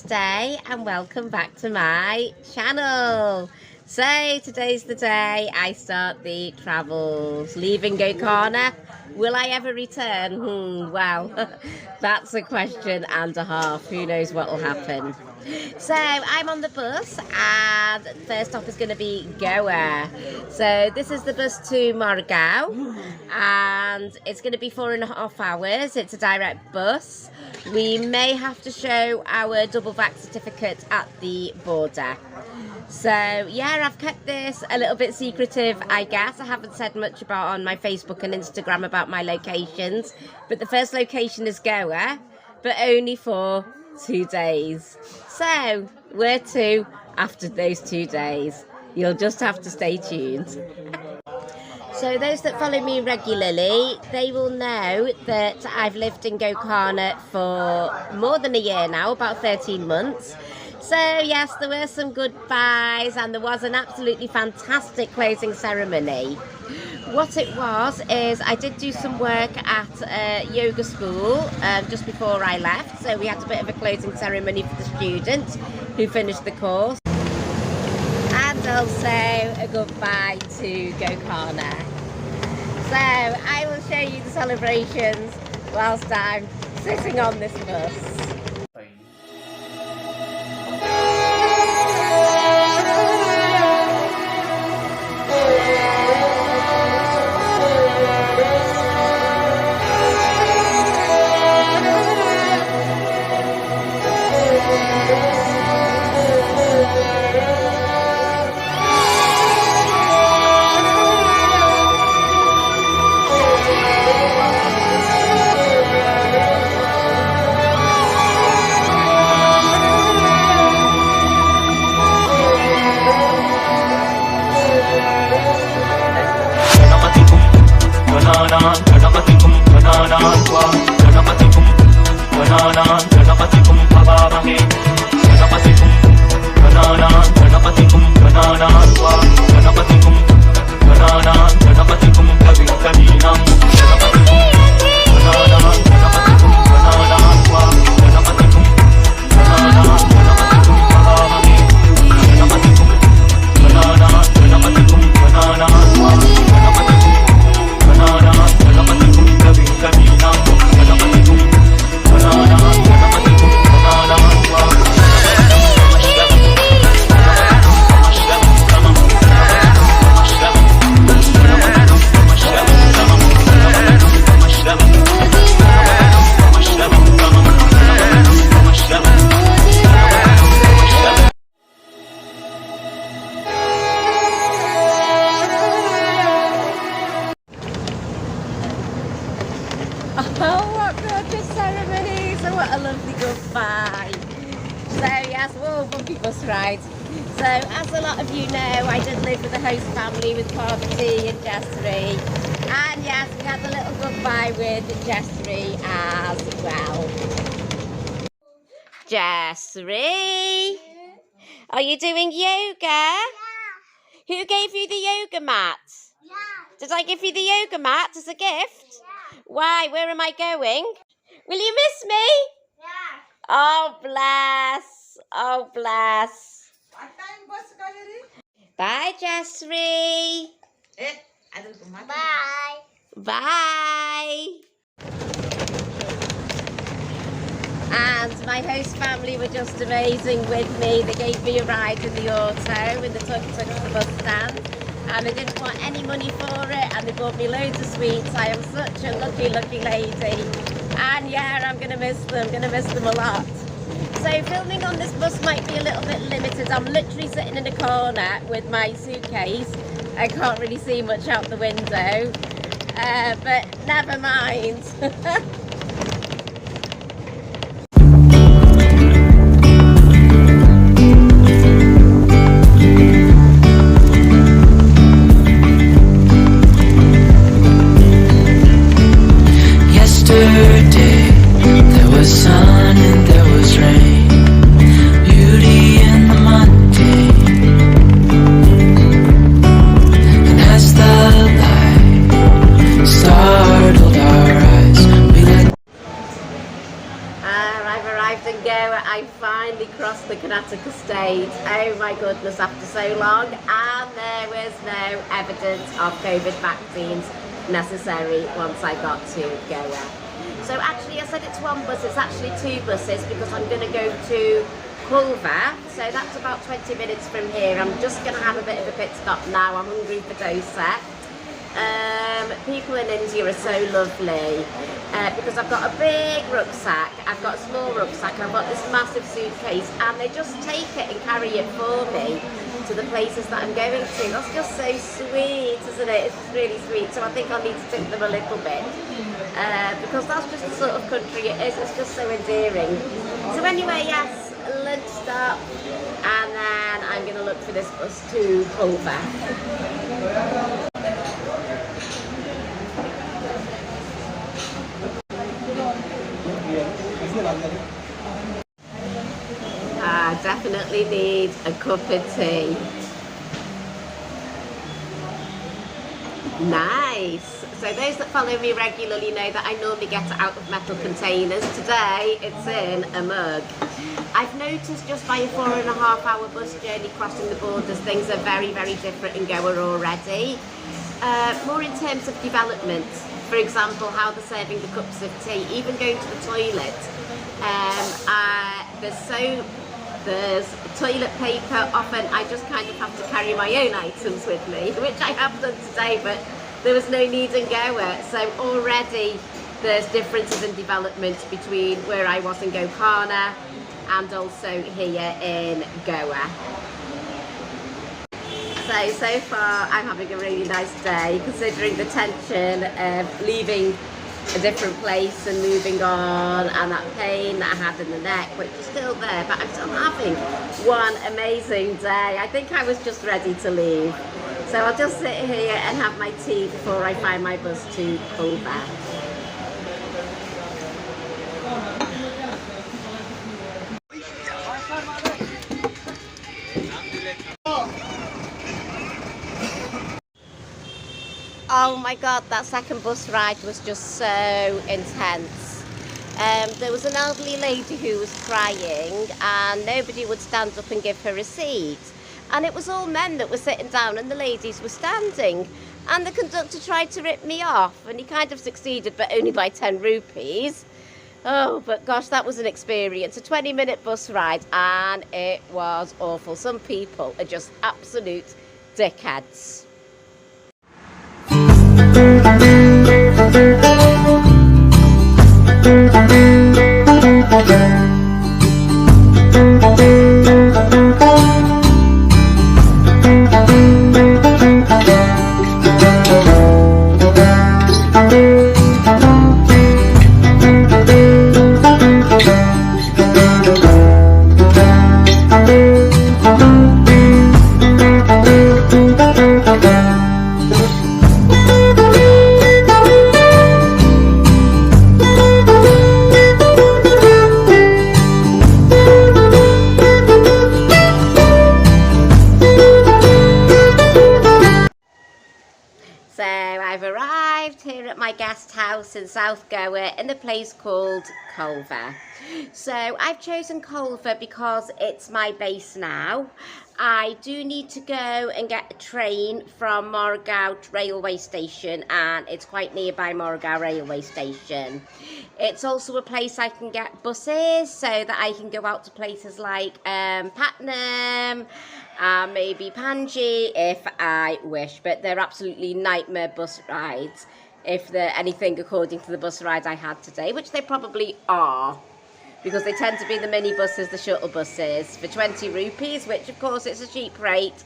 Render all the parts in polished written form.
Namaste and welcome back to my channel. So today's the day I start the travels, leaving Gokarna. Will I ever return? Well, that's a question and a half. Who knows what will happen. So I'm on the bus and first stop is going to be GOA. So this is the bus to Margao and it's going to be 4.5 hours. It's a direct bus. We may have to show our double vax certificate at the border. So yeah, I've kept this a little bit secretive, I guess. I haven't said much about on my Facebook and Instagram about my locations, but the first location is GOA, but only for 2 days. So where to after those 2 days? You'll just have to stay tuned. So those that follow me regularly, they will know that I've lived in Gokarna for more than a year now, about 13 months. So yes, there were some goodbyes and there was an absolutely fantastic closing ceremony. What it was is I did do some work at a yoga school just before I left. So we had a bit of a closing ceremony for the students who finished the course. And also a goodbye to Gokarna. So I will show you the celebrations whilst I'm sitting on this bus. Oh, what gorgeous ceremonies and what a lovely goodbye. So yes, whoa, bumpy bus ride. So as a lot of you know, I did live with a host family with Colva and Jayshree. And yes, we had a little goodbye with Jayshree as well. Jayshree, are you doing yoga? Yeah. Who gave you the yoga mat? Yeah. Did I give you the yoga mat as a gift? Yeah. Why? Where am I going? Will you miss me? Yeah. Oh, bless. Oh, bless. Bye, Jayshree. Bye. Bye. And my host family were just amazing with me. They gave me a ride in the auto in the tuk-tuk to the bus stand. And I didn't want any money for it, and they bought me loads of sweets. I am such a lucky, lucky lady. And yeah, I'm going to miss them. I'm going to miss them a lot. So filming on this bus might be a little bit limited. I'm literally sitting in a corner with my suitcase. I can't really see much out the window. But never mind. Yesterday, there was sun and there was rain, beauty in the mundane. And as the light startled our eyes, we let across the Karnataka state, oh my goodness, after so long, and there was no evidence of COVID vaccines necessary once I got to Goa. So actually I said it's one bus, it's actually two buses because I'm going to go to Colva, so that's about 20 minutes from here. I'm just going to have a bit of a pit stop now. I'm hungry for dosa. People in India are so lovely because I've got a big rucksack, I've got a small rucksack, I've got this massive suitcase, and they just take it and carry it for me to the places that I'm going to. That's just so sweet, isn't it? It's really sweet. So I think I'll need to tip them a little bit because that's just the sort of country it is. It's just so endearing. So anyway, yes, lunch stop, and then I'm going to look for this bus to Colva. I definitely need a cup of tea. Nice. So those that follow me regularly know that I normally get it out of metal containers. Today it's in a mug. I've noticed just by a 4.5 hour bus journey crossing the borders, things are very, very different in Goa already. More in terms of development. For example, how they're serving the cups of tea, even going to the toilet. There's toilet paper. Often I just kind of have to carry my own items with me, which I have done today, but there was no need in Goa. So already there's differences in development between where I was in Gokarna and also here in Goa. So far I'm having a really nice day, considering the tension of leaving a different place and moving on, and that pain that I had in the neck, which is still there, but I'm still having one amazing day. I think I was just ready to leave. So I'll just sit here and have my tea before I find my bus to Colva. Oh my god, that second bus ride was just so intense. There was an elderly lady who was crying and nobody would stand up and give her a seat. And it was all men that were sitting down and the ladies were standing. And the conductor tried to rip me off, and he kind of succeeded, but only by 10 rupees. Oh, but gosh, that was an experience. A 20-minute bus ride, and it was awful. Some people are just absolute dickheads. My guest house in South Goa in a place called Colva. So I've chosen Colva because it's my base now. I do need to go and get a train from Margao railway station, and it's quite nearby Margao railway station. It's also a place I can get buses so that I can go out to places like Patnam, maybe Panjim if I wish, but they're absolutely nightmare bus rides. If they're anything according to the bus rides I had today, which they probably are, because they tend to be the mini buses, the shuttle buses, for 20 rupees, which of course it's a cheap rate,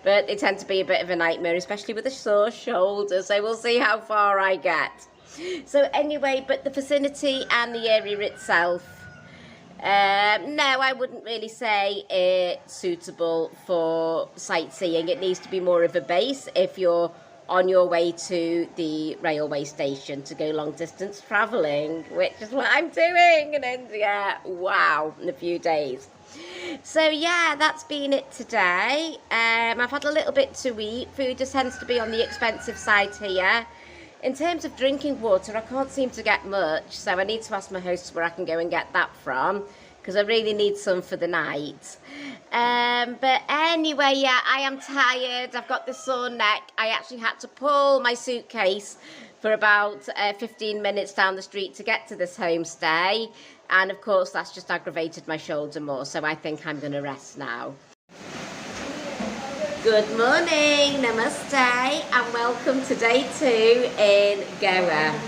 but they tend to be a bit of a nightmare, especially with a sore shoulder, so we'll see how far I get. So anyway, but the vicinity and the area itself, no, I wouldn't really say it's suitable for sightseeing. It needs to be more of a base if you're on your way to the railway station to go long distance travelling, which is what I'm doing in India. Wow, in a few days. So yeah, that's been it today. I've had a little bit to eat. Food just tends to be on the expensive side here. In terms of drinking water, I can't seem to get much, so I need to ask my hosts where I can go and get that from, because I really need some for the night. But anyway, yeah, I am tired. I've got this sore neck. I actually had to pull my suitcase for about 15 minutes down the street to get to this homestay. And of course, that's just aggravated my shoulder more. So I think I'm going to rest now. Good morning, namaste, and welcome to day 2 in Goa.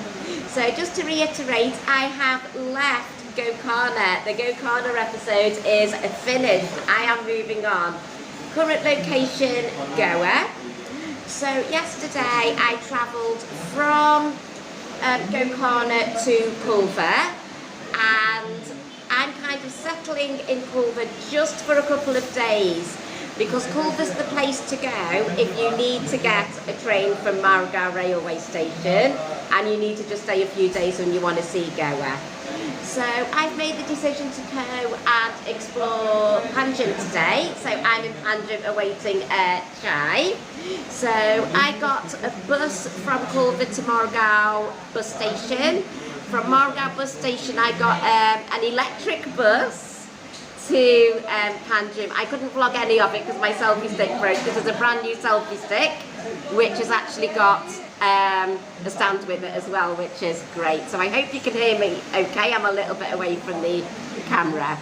So just to reiterate, I have left Gokarna. The Gokarna episode is finished. I am moving on. Current location, Goa. So yesterday I travelled from Gokarna to Colva, and I'm kind of settling in Colva just for a couple of days, because Colva's the place to go if you need to get a train from Margao railway station and you need to just stay a few days when you want to see Goa. So I've made the decision to go and explore Panjim today. So I'm in Panjim awaiting chai. So I got a bus from Colva to Margao bus station. From Margao bus station I got an electric bus to Panjim. I couldn't vlog any of it because my selfie stick broke. This is a brand new selfie stick which has actually got a stand with it as well, which is great. So I hope you can hear me okay. I'm a little bit away from the camera.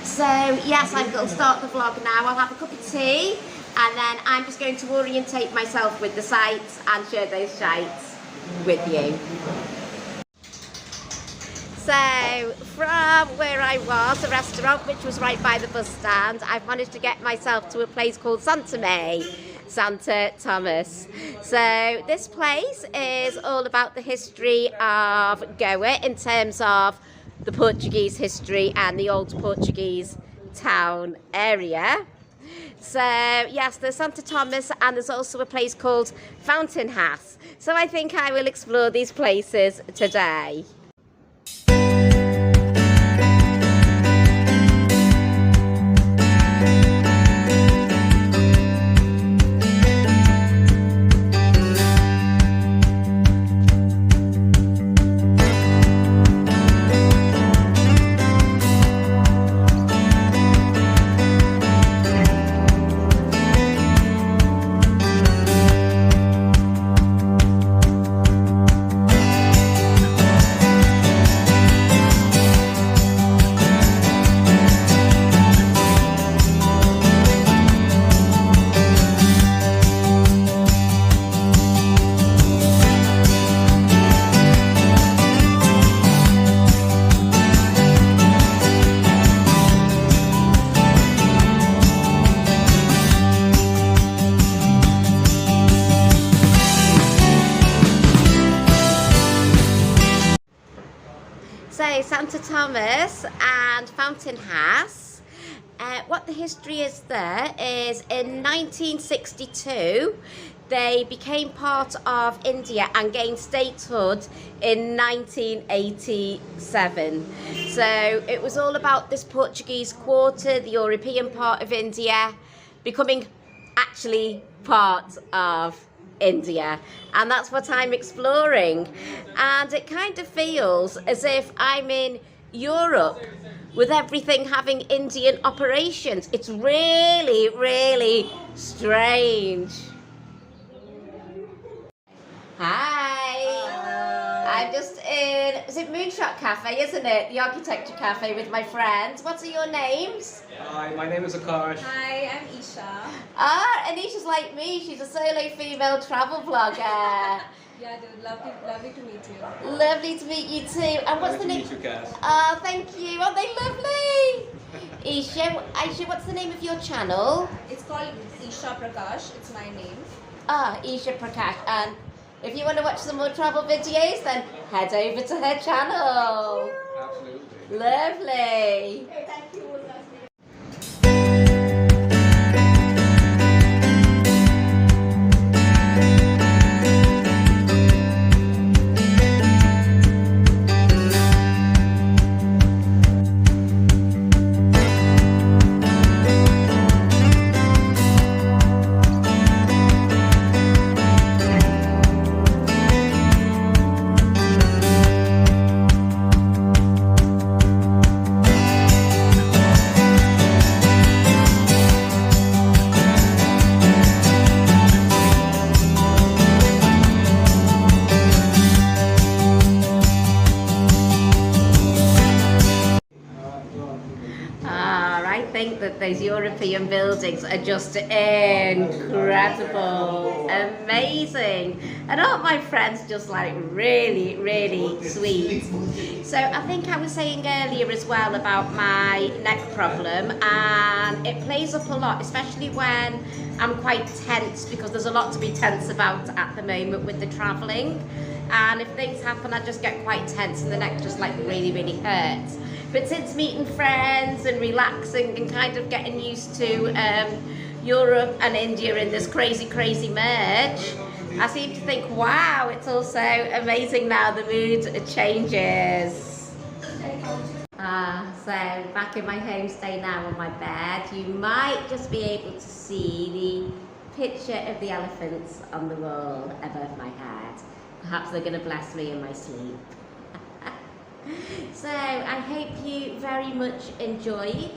So yes, I'm going to start the vlog now. I'll have a cup of tea and then I'm just going to orientate myself with the sights and share those sights with you. So from where I was, a restaurant which was right by the bus stand, I've managed to get myself to a place called Santa Thomas. So this place is all about the history of Goa in terms of the Portuguese history and the old Portuguese town area. So yes, there's Santa Thomas and there's also a place called Fountainhas. So I think I will explore these places today. Santa Thomas and Fountainhas. What the history is there is in 1962 they became part of India and gained statehood in 1987. So it was all about this Portuguese quarter, the European part of India, becoming actually part of India, and that's what I'm exploring. And it kind of feels as if I'm in Europe with everything having Indian operations. It's really, really strange. Hi. I'm just in, is it Moonshot Cafe, isn't it? The architecture cafe with my friends. What are your names? Hi, my name is Akash. Hi, I'm Isha. Ah, Anisha's like me. She's a solo female travel vlogger. Yeah, dude, lovely to meet you. Lovely to meet you too. And what's the name? Nice to meet you, Cass. Oh, thank you. Aren't they lovely? Isha, what's the name of your channel? It's called Isha Prakash. It's my name. Ah, Isha Prakash. And if you want to watch some more travel videos, then head over to her channel. Absolutely. Lovely. Thank you. think that those European buildings are just incredible, amazing. And aren't my friends just like really, really sweet? So I think I was saying earlier as well about my neck problem, and it plays up a lot, especially when I'm quite tense, because there's a lot to be tense about at the moment with the travelling. And if things happen, I just get quite tense and the neck just like really, really hurts. But since meeting friends and relaxing and kind of getting used to Europe and India in this crazy, crazy merge, I seem to think, wow, it's also amazing now, the mood changes. So back in my homestay now on my bed, you might just be able to see the picture of the elephants on the wall above my head. Perhaps they're going to bless me in my sleep. So I hope you very much enjoyed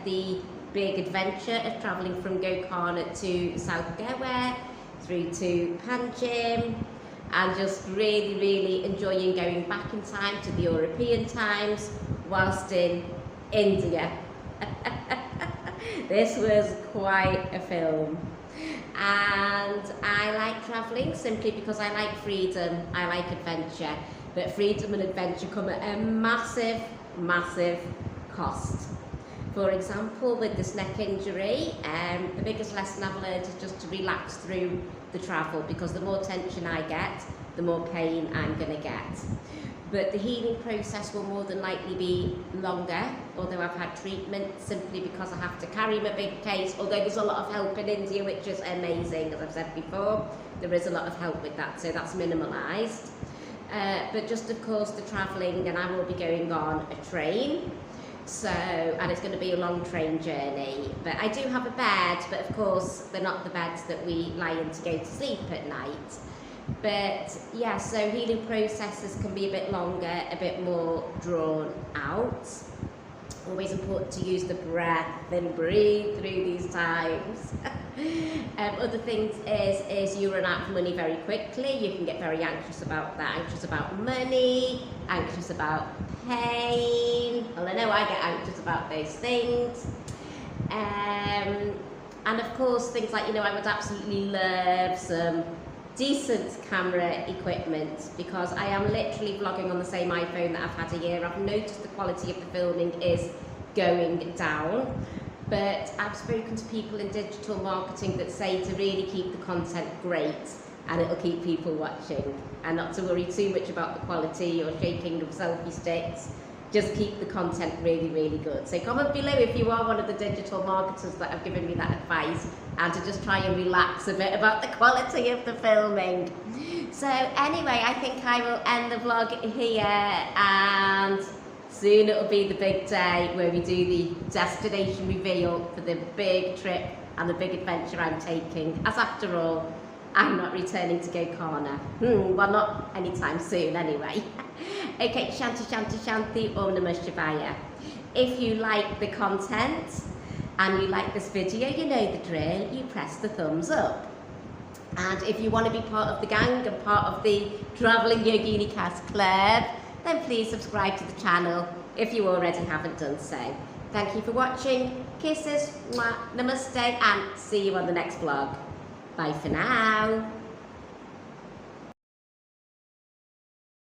the big adventure of travelling from Gokarna to South Goa through to Panjim, and just really, really enjoying going back in time to the European times whilst in India. This was quite a film. And I like travelling simply because I like freedom, I like adventure, but freedom and adventure come at a massive, massive cost. For example, with this neck injury, the biggest lesson I've learned is just to relax through the travel, because the more tension I get, the more pain I'm going to get. But the healing process will more than likely be longer, although I've had treatment simply because I have to carry my big case, although there's a lot of help in India, which is amazing, as I've said before. There is a lot of help with that, so that's minimalised. But just of course the travelling, and I will be going on a train, so, and it's going to be a long train journey. But I do have a bed, but of course they're not the beds that we lie in to go to sleep at night. But yeah, so healing processes can be a bit longer, a bit more drawn out. Always important to use the breath and breathe through these times. Other things is you run out of money very quickly. You can get very anxious about that, anxious about money, anxious about pain. Well, I know I get anxious about those things. And of course, things like, I would absolutely love some decent camera equipment, because I am literally vlogging on the same iPhone that I've had a year. I've noticed the quality of the filming is going down, but I've spoken to people in digital marketing that say to really keep the content great, and it'll keep people watching, and not to worry too much about the quality or shaking of selfie sticks. Just keep the content really, really good. So comment below if you are one of the digital marketers that have given me that advice, and to just try and relax a bit about the quality of the filming. So anyway, I think I will end the vlog here, and soon it'll be the big day where we do the destination reveal for the big trip and the big adventure I'm taking, as after all, I'm not returning to Gokarna. Well, not anytime soon anyway. Okay, Shanti Shanti Shanti, Om Namah Shivaya. If you like the content and you like this video, you know the drill, you press the thumbs up. And if you want to be part of the gang and part of the Travelling Yogini Cast Club, then please subscribe to the channel if you already haven't done so. Thank you for watching. Kisses, mwah, namaste, and see you on the next vlog. Bye for now.